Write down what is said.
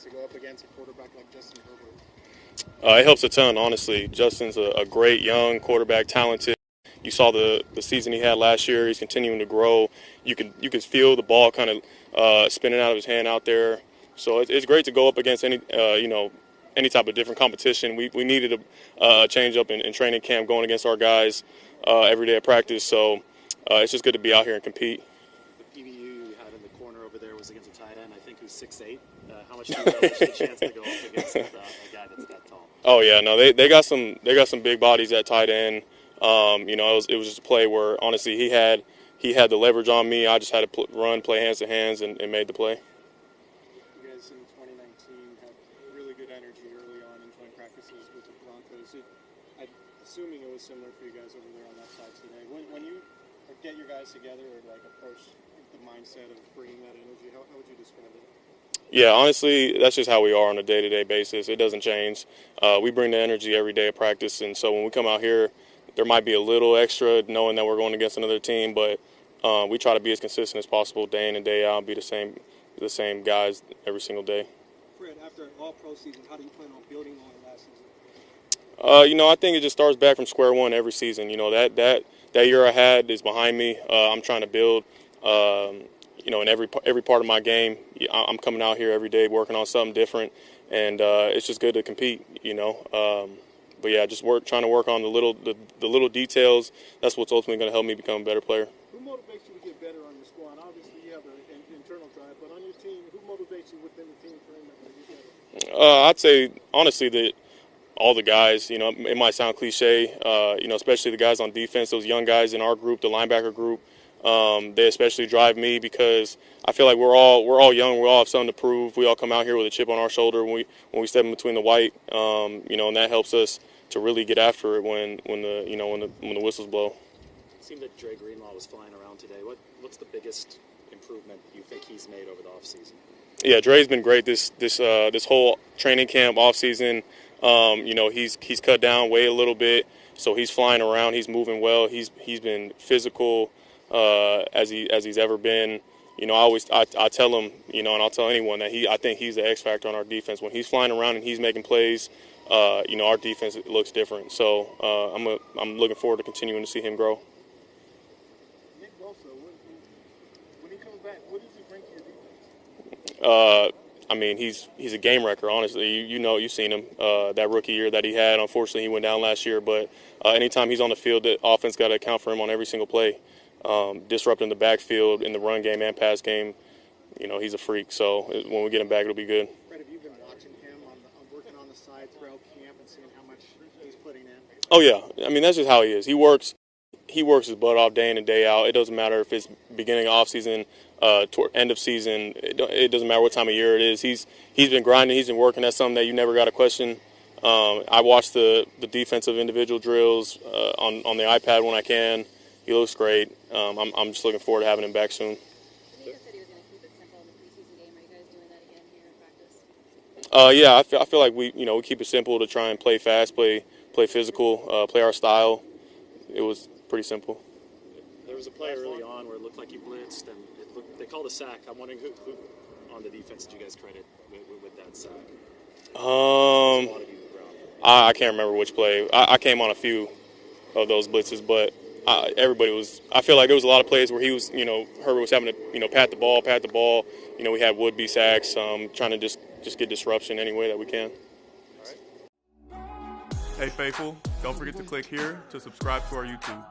to go up against a quarterback like Justin Herbert? It helps a ton, honestly. Justin's a great young quarterback, talented. You saw the season he had last year. He's continuing to grow. You can feel the ball kind of spinning out of his hand out there. So it's great to go up against any type of different competition. We needed a change up in training camp, going against our guys every day at practice. So it's just good to be out here and compete. The PBU you had in the corner over there was against a tight end, I think, who's 6'8". How much do you relish the chance to go up against a guy that's that tall? Oh yeah, no, they got some big bodies at tight end. It was just a play where honestly he had the leverage on me. I just had to run, play hands to hands, and made the play. You guys in 2019 had really good energy early on in joint practices with the Broncos. I'm assuming it was similar for you guys over there on that side today. When you get your guys together or approach the mindset of bringing that energy, how would you describe it? Yeah, honestly, that's just how we are on a day-to-day basis. It doesn't change. We bring the energy every day at practice, and so when we come out here, there might be a little extra knowing that we're going against another team, but we try to be as consistent as possible day in and day out, be the same guys every single day. Fred, after an all-pro season, how do you plan on building on it last season? I think it just starts back from square one every season. That year I had is behind me. I'm trying to build. In every part of my game, I'm coming out here every day working on something different, and it's just good to compete. But yeah, just trying to work on the little details. That's what's ultimately going to help me become a better player. Who motivates you to get better on your squad? Obviously, you have an internal drive, but on your team, who motivates you within the team for him to get better? I'd say honestly that all the guys. It might sound cliche. Especially the guys on defense, those young guys in our group, the linebacker group. They especially drive me because I feel like we're all young. We all have something to prove. We all come out here with a chip on our shoulder when we step in between the white. And that helps us to really get after it when the whistles blow. It seemed that Dre Greenlaw was flying around today. What's the biggest improvement you think he's made over the offseason? Yeah, Dre's been great this whole training camp offseason. He's cut down weight a little bit, so he's flying around. He's moving well. He's been physical. As he's ever been. I tell him, and I'll tell anyone that I think he's the X factor on our defense. When he's flying around and he's making plays, our defense looks different. So I'm looking forward to continuing to see him grow. Nick Bosa, when he comes back, what does he bring to your defense? He's a game wrecker. Honestly, you've seen him that rookie year that he had. Unfortunately, he went down last year. But anytime he's on the field, the offense got to account for him on every single play. Disrupting the backfield in the run game and pass game, he's a freak. So when we get him back, it'll be good. Fred, have you been watching him working on the side throughout camp and seeing how much he's putting in? Oh yeah, that's just how he is. He works his butt off day in and day out. It doesn't matter if it's beginning of off season, toward end of season. It doesn't matter what time of year it is. He's been grinding. He's been working. That's something that you never got to question. I watch the defensive individual drills on the iPad when I can. He looks great. I'm just looking forward to having him back soon. Nika said he was going to keep it simple in the preseason game. Are you guys doing that again here in practice? Yeah, I feel like we keep it simple to try and play fast, play physical, play our style. It was pretty simple. There was a play early on where it looked like you blitzed, and they called a sack. I'm wondering who on the defense did you guys credit with that sack? I can't remember which play. I came on a few of those blitzes, but everybody was. I feel like there was a lot of plays where he was, Herbert was having to pat the ball. We had would-be sacks, trying to just get disruption any way that we can. All right. Hey, Faithful, don't forget to click here to subscribe to our YouTube.